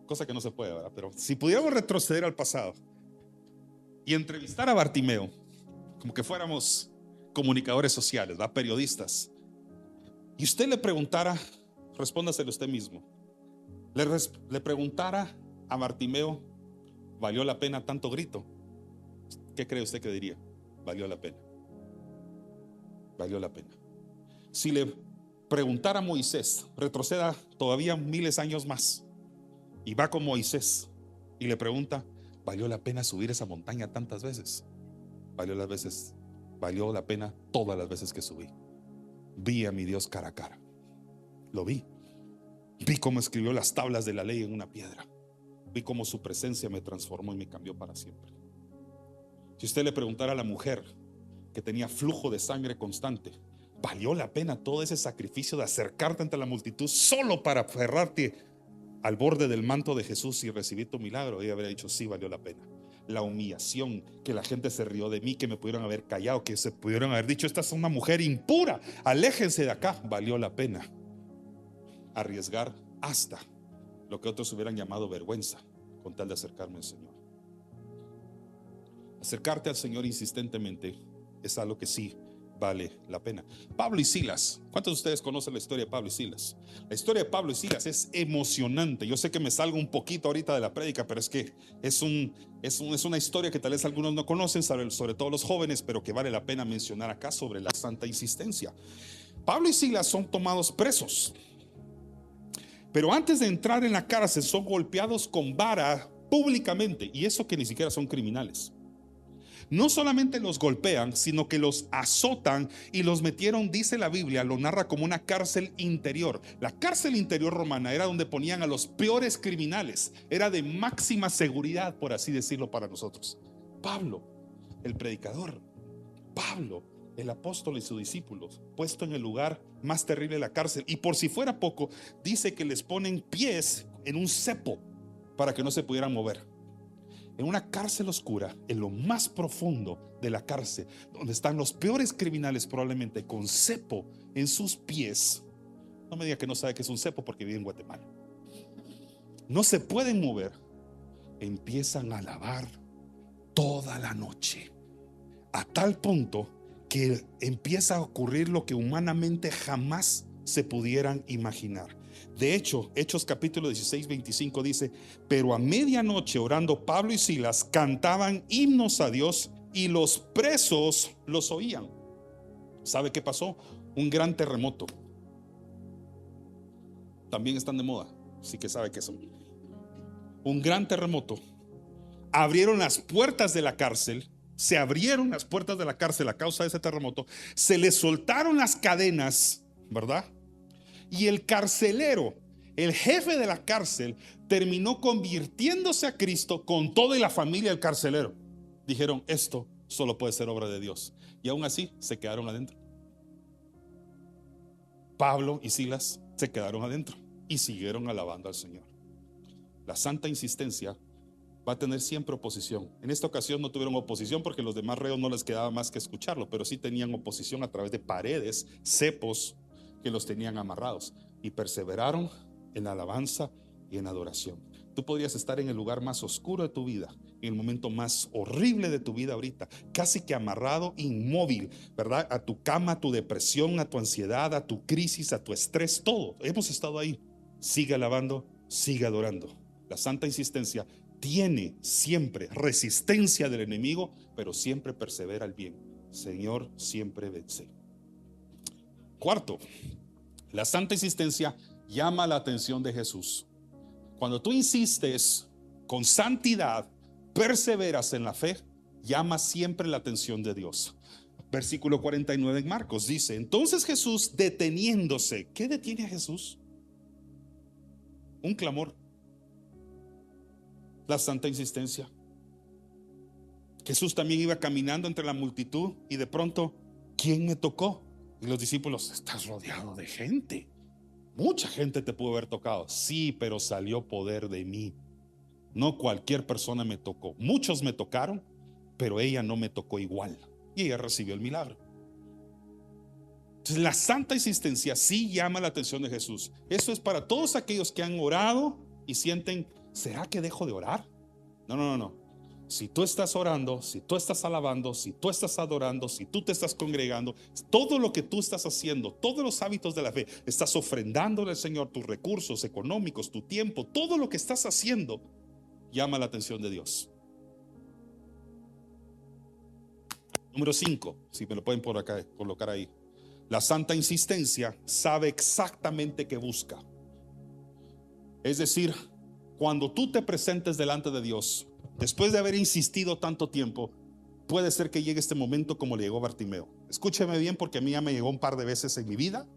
cosa que no se puede, ¿verdad? Pero si pudiéramos retroceder al pasado y entrevistar a Bartimeo, como que fuéramos comunicadores sociales, ¿va? Periodistas, y usted le preguntara, respóndaselo usted mismo, le preguntara a Bartimeo, ¿valió la pena tanto grito? ¿Qué cree usted que diría? Valió la pena. Valió la pena. Si le preguntara a Moisés, retroceda todavía miles de años más, y va con Moisés y le pregunta, ¿valió la pena subir esa montaña tantas veces? Valió la pena todas las veces que subí. Vi a mi Dios cara a cara. Lo vi. Vi cómo escribió las tablas de la ley en una piedra. Vi cómo su presencia me transformó y me cambió para siempre. Si usted le preguntara a la mujer que tenía flujo de sangre constante, ¿valió la pena todo ese sacrificio de acercarte ante la multitud solo para aferrarte al borde del manto de Jesús y recibir tu milagro? Ella habría dicho, sí, valió la pena. La humillación, que la gente se rió de mí, que me pudieron haber callado, que se pudieron haber dicho, esta es una mujer impura, aléjense de acá, valió la pena. arriesgar hasta lo que otros hubieran llamado vergüenza con tal de acercarme al Señor. Acercarte al Señor insistentemente es algo que sí vale la pena. Pablo y Silas, ¿cuántos de ustedes conocen la historia de Pablo y Silas? La historia de Pablo y Silas es emocionante. Yo sé que me salgo un poquito ahorita de la prédica, pero es que es una historia que tal vez algunos no conocen, sobre todo los jóvenes, pero que vale la pena mencionar acá sobre la santa insistencia. Pablo y Silas son tomados presos, pero antes de entrar en la cárcel son golpeados con vara públicamente, y eso que ni siquiera son criminales. No solamente los golpean, sino que los azotan y los metieron, dice la Biblia, lo narra como una cárcel interior. La cárcel interior romana era donde ponían a los peores criminales. Era de máxima seguridad, por así decirlo, para nosotros. Pablo, el predicador, Pablo, el apóstol y sus discípulos, puesto en el lugar más terrible de la cárcel. Y por si fuera poco, dice que les ponen pies en un cepo para que no se pudieran mover. En una cárcel oscura, en lo más profundo de la cárcel, donde están los peores criminales, probablemente con cepo en sus pies. No me diga que no sabe qué es un cepo, porque vive en Guatemala. No se pueden mover. Empiezan a alabar toda la noche, a tal punto que empieza a ocurrir lo que humanamente jamás se pudieran imaginar. De hecho, Hechos capítulo 16, 25 dice: pero a medianoche, orando, Pablo y Silas cantaban himnos a Dios y los presos los oían. ¿Sabe qué pasó? Un gran terremoto. También están de moda, así que sabe qué son. Un gran terremoto. Abrieron las puertas de la cárcel. Se abrieron las puertas de la cárcel a causa de ese terremoto. Se les soltaron las cadenas, ¿verdad? Y el carcelero, el jefe de la cárcel, terminó convirtiéndose a Cristo con toda la familia del carcelero. Dijeron: esto solo puede ser obra de Dios. Y aún así se quedaron adentro. Pablo y Silas se quedaron adentro y siguieron alabando al Señor. La santa insistencia va a tener siempre oposición. En esta ocasión no tuvieron oposición porque los demás reos no les quedaba más que escucharlo, pero sí tenían oposición a través de paredes, cepos que los tenían amarrados, y perseveraron en alabanza y en adoración. Tú podrías estar en el lugar más oscuro de tu vida, en el momento más horrible de tu vida ahorita, casi que amarrado, inmóvil, ¿verdad? A tu cama, a tu depresión, a tu ansiedad, a tu crisis, a tu estrés, todo. Hemos estado ahí. Sigue alabando, sigue adorando. La santa insistencia tiene siempre resistencia del enemigo, pero siempre persevera el bien. Señor siempre vence. Cuarto, la santa insistencia llama la atención de Jesús. Cuando tú insistes con santidad, perseveras en la fe, llama siempre la atención de Dios. Versículo 49 en Marcos dice: entonces Jesús, deteniéndose. ¿Qué detiene a Jesús? Un clamor. La santa insistencia. Jesús también iba caminando entre la multitud y de pronto, ¿quién me tocó? Y los discípulos: estás rodeado de gente. Mucha gente te pudo haber tocado. Sí, pero salió poder de mí. No cualquier persona me tocó. Muchos me tocaron, pero ella no me tocó igual. Y ella recibió el milagro. Entonces, la santa insistencia sí llama la atención de Jesús. Eso es para todos aquellos que han orado y sienten: ¿será que dejo de orar? No. Si tú estás orando, si tú estás alabando, si tú estás adorando, si tú te estás congregando, todo lo que tú estás haciendo, todos los hábitos de la fe, estás ofrendándole al Señor tus recursos económicos, tu tiempo, todo lo que estás haciendo llama la atención de Dios. Número 5, si me lo pueden por acá, colocar ahí. La santa insistencia sabe exactamente qué busca. Es decir, cuando tú te presentes delante de Dios, después de haber insistido tanto tiempo, puede ser que llegue este momento como le llegó a Bartimeo. Escúcheme bien, porque a mí ya me llegó un par de veces en mi vida.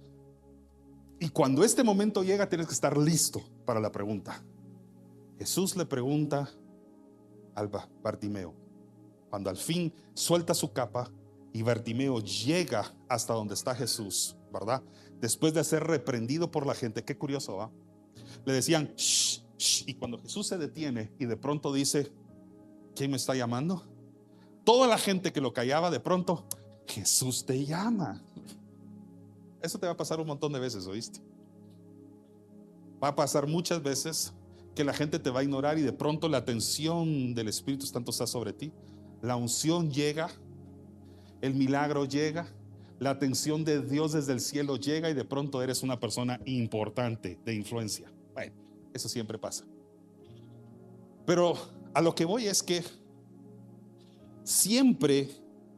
Y cuando este momento llega, tienes que estar listo para la pregunta. Jesús le pregunta al Bartimeo, cuando al fin suelta su capa y Bartimeo llega hasta donde está Jesús, ¿verdad? Después de ser reprendido por la gente. Qué curioso, ¿va? Le decían shh, shh, y cuando Jesús se detiene y de pronto dice: ¿quién me está llamando? Toda la gente que lo callaba, de pronto: Jesús te llama. Eso te va a pasar un montón de veces, ¿oíste? Va a pasar muchas veces que la gente te va a ignorar y de pronto la atención del Espíritu Santo está sobre ti. La unción llega, el milagro llega, la atención de Dios desde el cielo llega y de pronto eres una persona importante, de influencia. Bueno, eso siempre pasa. Pero a lo que voy es que siempre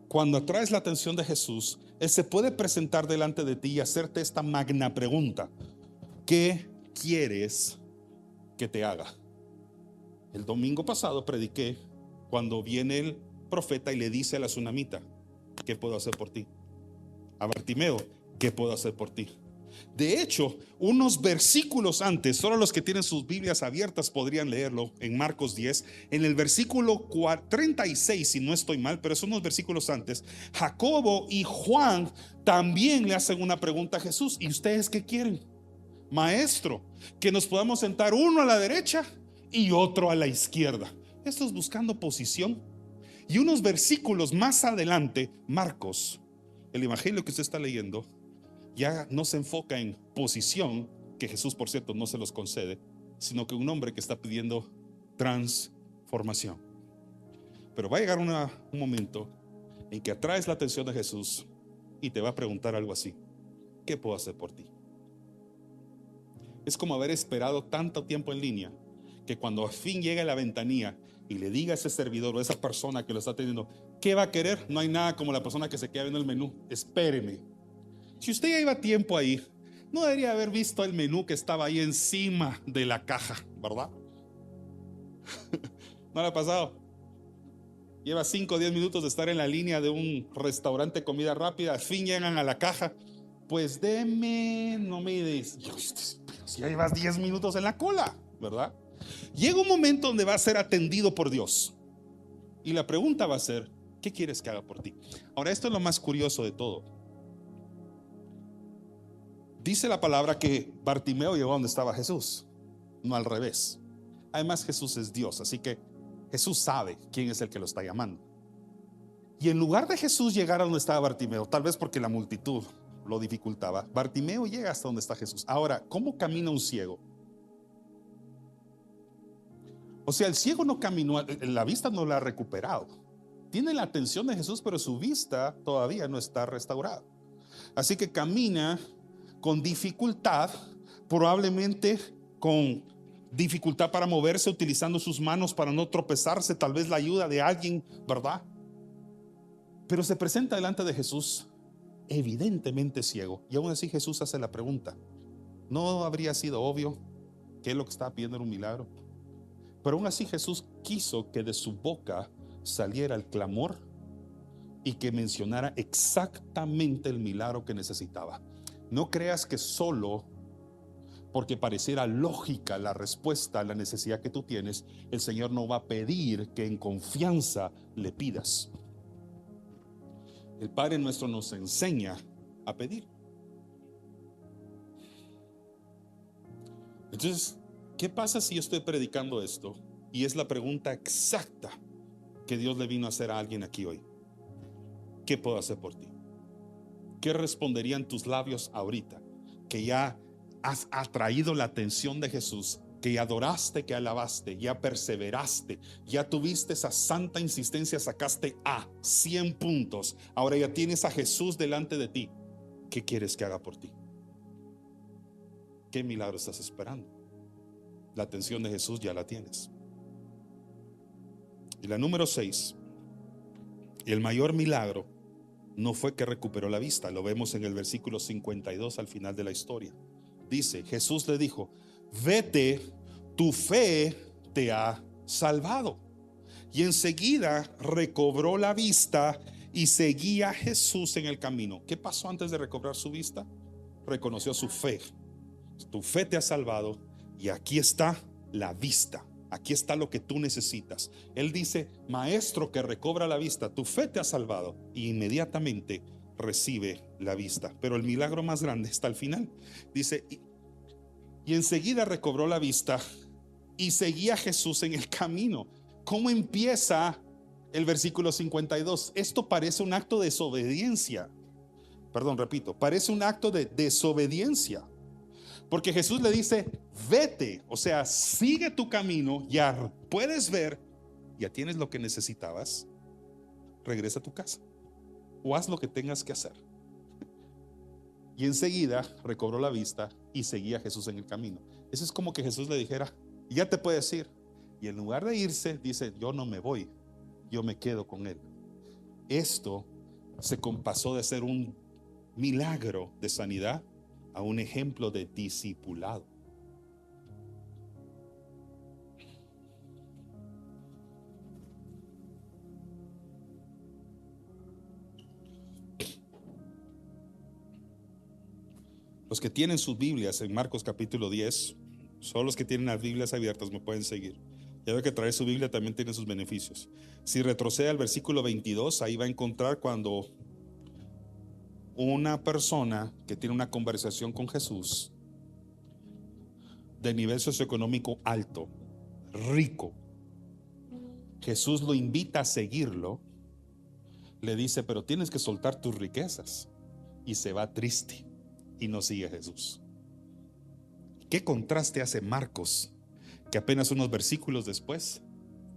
cuando atraes la atención de Jesús, Él se puede presentar delante de ti y hacerte esta magna pregunta: ¿qué quieres que te haga? El domingo pasado prediqué cuando viene el profeta y le dice a la tsunamita: ¿qué puedo hacer por ti? A Bartimeo: ¿qué puedo hacer por ti? De hecho, unos versículos antes, solo los que tienen sus Biblias abiertas podrían leerlo, en Marcos 10, en el versículo 36, si no estoy mal, pero son unos versículos antes, Jacobo y Juan también le hacen una pregunta a Jesús: ¿y ustedes qué quieren? Maestro, que nos podamos sentar uno a la derecha y otro a la izquierda. Esto es buscando posición. Y unos versículos más adelante, Marcos, el evangelio que usted está leyendo, ya no se enfoca en posición, que Jesús, por cierto, no se los concede, sino que un hombre que está pidiendo transformación. Pero va a llegar un momento en que atraes la atención de Jesús y te va a preguntar algo así: ¿qué puedo hacer por ti? Es como haber esperado tanto tiempo en línea que cuando al fin llega a la ventanilla y le diga a ese servidor o a esa persona que lo está teniendo: ¿qué va a querer? No hay nada como la persona que se queda viendo el menú. Espéreme. Si usted ya iba tiempo ahí, no debería haber visto el menú que estaba ahí encima de la caja, ¿verdad? ¿No le ha pasado? Lleva 5 o 10 minutos de estar en la línea de un restaurante de comida rápida, al fin llegan a la caja. Pues deme, no me dices, si ya llevas 10 minutos en la cola, ¿verdad? Llega un momento donde va a ser atendido por Dios y la pregunta va a ser: ¿qué quieres que haga por ti? Ahora, esto es lo más curioso de todo. Dice la palabra que Bartimeo llegó a donde estaba Jesús, no al revés. Además, Jesús es Dios, así que Jesús sabe quién es el que lo está llamando. Y en lugar de Jesús llegar a donde estaba Bartimeo, tal vez porque la multitud lo dificultaba, Bartimeo llega hasta donde está Jesús. Ahora, ¿cómo camina un ciego? O sea, el ciego no caminó, la vista no la ha recuperado. Tiene la atención de Jesús, pero su vista todavía no está restaurada. Así que camina con dificultad, probablemente con dificultad para moverse, utilizando sus manos para no tropezarse, tal vez la ayuda de alguien, ¿verdad? Pero se presenta delante de Jesús evidentemente ciego, y aún así Jesús hace la pregunta. ¿No habría sido obvio que lo que estaba pidiendo era un milagro? Pero aún así Jesús quiso que de su boca saliera el clamor y que mencionara exactamente el milagro que necesitaba. No creas que solo porque pareciera lógica la respuesta a la necesidad que tú tienes, el Señor no va a pedir que en confianza le pidas. El Padre nuestro nos enseña a pedir. Entonces, ¿qué pasa si yo estoy predicando esto y es la pregunta exacta que Dios le vino a hacer a alguien aquí hoy? ¿Qué puedo hacer por ti? ¿Qué responderían tus labios ahorita? Que ya has atraído la atención de Jesús, que ya adoraste, que alabaste, ya perseveraste, ya tuviste esa santa insistencia, sacaste a 100 puntos. Ahora ya tienes a Jesús delante de ti. ¿Qué quieres que haga por ti? ¿Qué milagro estás esperando? La atención de Jesús ya la tienes. Y la número 6, el mayor milagro no fue que recuperó la vista. Lo vemos en el versículo 52 al final de la historia. Dice: Jesús le dijo: vete, tu fe te ha salvado. Y enseguida recobró la vista y seguía a Jesús en el camino. ¿Qué pasó antes de recobrar su vista? Reconoció su fe. Tu fe te ha salvado y aquí está la vista. Aquí está lo que tú necesitas. Él dice: maestro, que recobra la vista, tu fe te ha salvado. Y inmediatamente recibe la vista. Pero el milagro más grande está al final. Dice: y enseguida recobró la vista y seguía a Jesús en el camino. ¿Cómo empieza el versículo 52? Esto parece un acto de desobediencia. Perdón, repito, parece un acto de desobediencia. Porque Jesús le dice, vete, o sea, sigue tu camino, ya puedes ver, ya tienes lo que necesitabas, regresa a tu casa o haz lo que tengas que hacer. Y enseguida recobró la vista y seguía a Jesús en el camino. Eso es como que Jesús le dijera, ya te puedes ir. Y en lugar de irse, dice, yo no me voy, yo me quedo con él. Esto se pasó de ser un milagro de sanidad a un ejemplo de discipulado. Los que tienen sus Biblias en Marcos capítulo 10, solo los que tienen las Biblias abiertas me pueden seguir. Ya ve que traer su Biblia también tiene sus beneficios. Si retrocede al versículo 22, ahí va a encontrar cuando una persona que tiene una conversación con Jesús de nivel socioeconómico alto, rico, Jesús lo invita a seguirlo, le dice, pero tienes que soltar tus riquezas, y se va triste y no sigue a Jesús. ¿Qué contraste hace Marcos? Que apenas unos versículos después,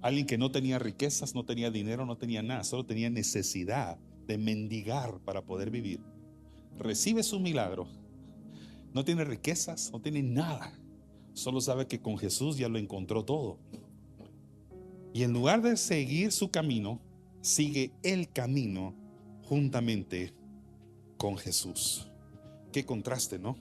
alguien que no tenía riquezas, no tenía dinero, no tenía nada, solo tenía necesidad de mendigar para poder vivir, recibe su milagro, no tiene riquezas, no tiene nada, solo sabe que con Jesús ya lo encontró todo. Y en lugar de seguir su camino, sigue el camino juntamente con Jesús. Qué contraste, ¿no?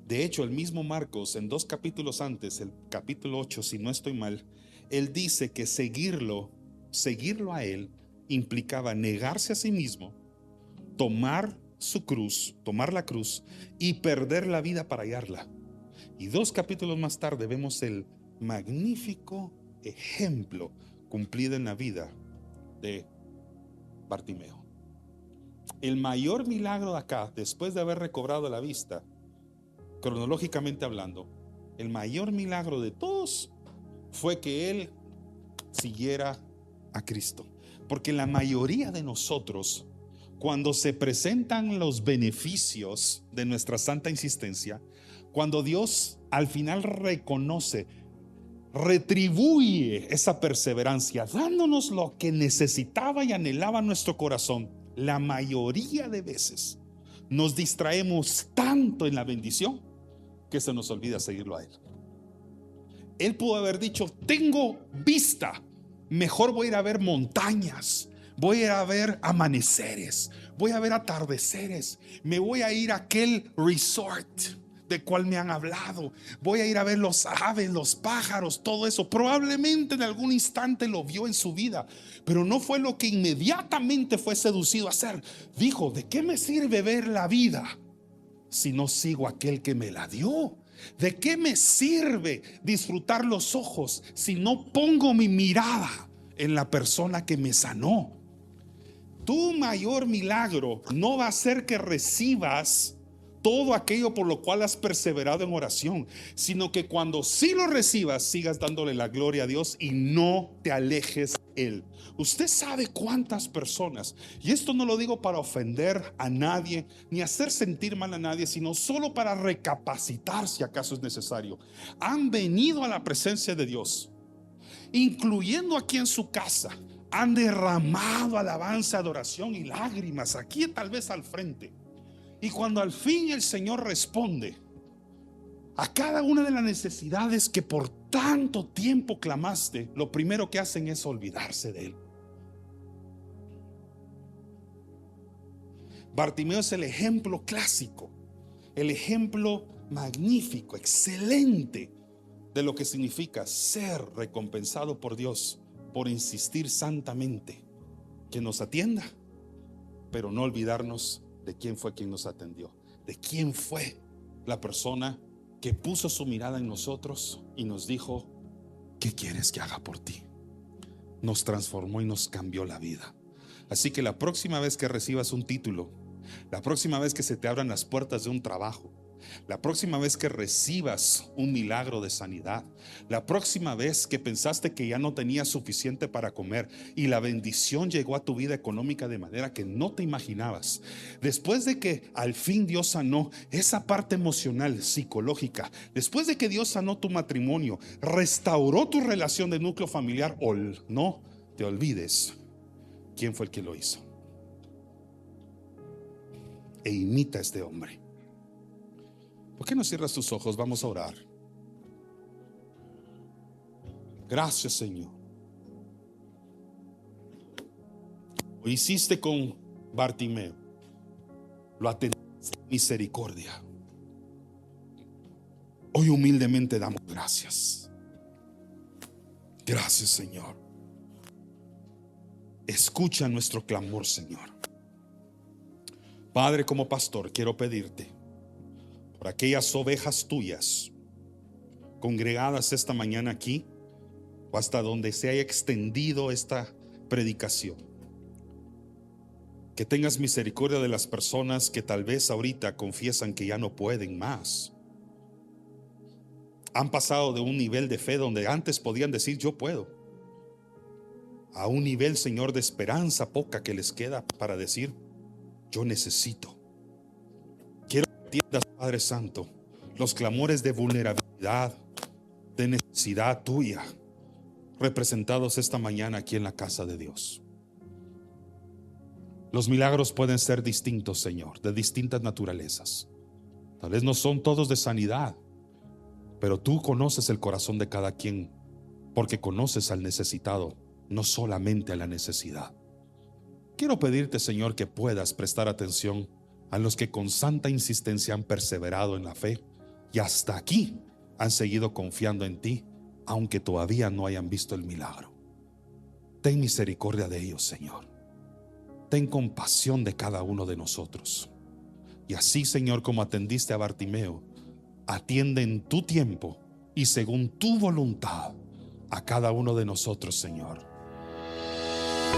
De hecho, el mismo Marcos, en 2 capítulos antes, el capítulo 8, si no estoy mal, él dice que seguirlo a él implicaba negarse a sí mismo, tomar su cruz, tomar la cruz y perder la vida para hallarla. Y 2 capítulos más tarde vemos el magnífico ejemplo cumplido en la vida de Bartimeo. El mayor milagro de acá, después de haber recobrado la vista, cronológicamente hablando, el mayor milagro de todos fue que él siguiera a Cristo. Porque la mayoría de nosotros, cuando se presentan los beneficios de nuestra santa insistencia, cuando Dios al final reconoce, retribuye esa perseverancia, dándonos lo que necesitaba y anhelaba nuestro corazón, la mayoría de veces nos distraemos tanto en la bendición que se nos olvida seguirlo a él. Él pudo haber dicho, tengo vista, mejor voy a ir a ver montañas, voy a ir a ver amaneceres, voy a ver atardeceres, me voy a ir a aquel resort de cual me han hablado, voy a ir a ver los aves, los pájaros, todo eso. Probablemente en algún instante lo vio en su vida, pero no fue lo que inmediatamente fue seducido a hacer. Dijo, ¿de qué me sirve ver la vida si no sigo a aquel que me la dio? ¿De qué me sirve disfrutar los ojos si no pongo mi mirada en la persona que me sanó? Tu mayor milagro no va a ser que recibas todo aquello por lo cual has perseverado en oración, sino que cuando sí lo recibas, sigas dándole la gloria a Dios y no te alejes de Él. Usted sabe cuántas personas, y esto no lo digo para ofender a nadie ni hacer sentir mal a nadie, sino solo para recapacitar si acaso es necesario, han venido a la presencia de Dios, incluyendo aquí en su casa, han derramado alabanza, adoración y lágrimas aquí tal vez al frente. Y cuando al fin el Señor responde a cada una de las necesidades que por tanto tiempo clamaste, lo primero que hacen es olvidarse de Él. Bartimeo es el ejemplo clásico, el ejemplo magnífico, excelente de lo que significa ser recompensado por Dios por insistir santamente que nos atienda, pero no olvidarnos de quién fue quien nos atendió, de quién fue la persona que puso su mirada en nosotros y nos dijo, ¿qué quieres que haga por ti? Nos transformó y nos cambió la vida. Así que la próxima vez que recibas un título, la próxima vez que se te abran las puertas de un trabajo, la próxima vez que recibas un milagro de sanidad, la próxima vez que pensaste que ya no tenías suficiente para comer y la bendición llegó a tu vida económica de manera que no te imaginabas, después de que al fin Dios sanó esa parte emocional, psicológica, después de que Dios sanó tu matrimonio, restauró tu relación de núcleo familiar, no te olvides quién fue el que lo hizo. E imita a este hombre. ¿Por qué no cierras tus ojos? Vamos a orar. Gracias, Señor. Lo hiciste con Bartimeo, lo atendiste con misericordia. Hoy humildemente damos gracias. Gracias, Señor. Escucha nuestro clamor, Señor. Padre, como pastor, quiero pedirte por aquellas ovejas tuyas congregadas esta mañana aquí o hasta donde se haya extendido esta predicación, que tengas misericordia de las personas que tal vez ahorita confiesan que ya no pueden más. Han pasado de un nivel de fe donde antes podían decir yo puedo, a un nivel, Señor, de esperanza poca que les queda para decir yo necesito. Quiero que entiendas, Padre Santo, los clamores de vulnerabilidad, de necesidad tuya, representados esta mañana aquí en la casa de Dios. Los milagros pueden ser distintos, Señor, de distintas naturalezas. Tal vez no son todos de sanidad, pero tú conoces el corazón de cada quien, porque conoces al necesitado, no solamente a la necesidad. Quiero pedirte, Señor, que puedas prestar atención a los que con santa insistencia han perseverado en la fe y hasta aquí han seguido confiando en ti, aunque todavía no hayan visto el milagro. Ten misericordia de ellos, Señor. Ten compasión de cada uno de nosotros. Y así, Señor, como atendiste a Bartimeo, atiende en tu tiempo y según tu voluntad a cada uno de nosotros, Señor.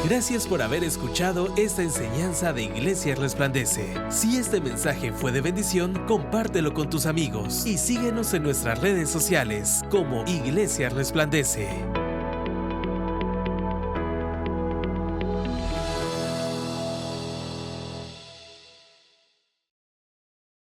Gracias por haber escuchado esta enseñanza de Iglesia Resplandece. Si este mensaje fue de bendición, compártelo con tus amigos y síguenos en nuestras redes sociales como Iglesia Resplandece.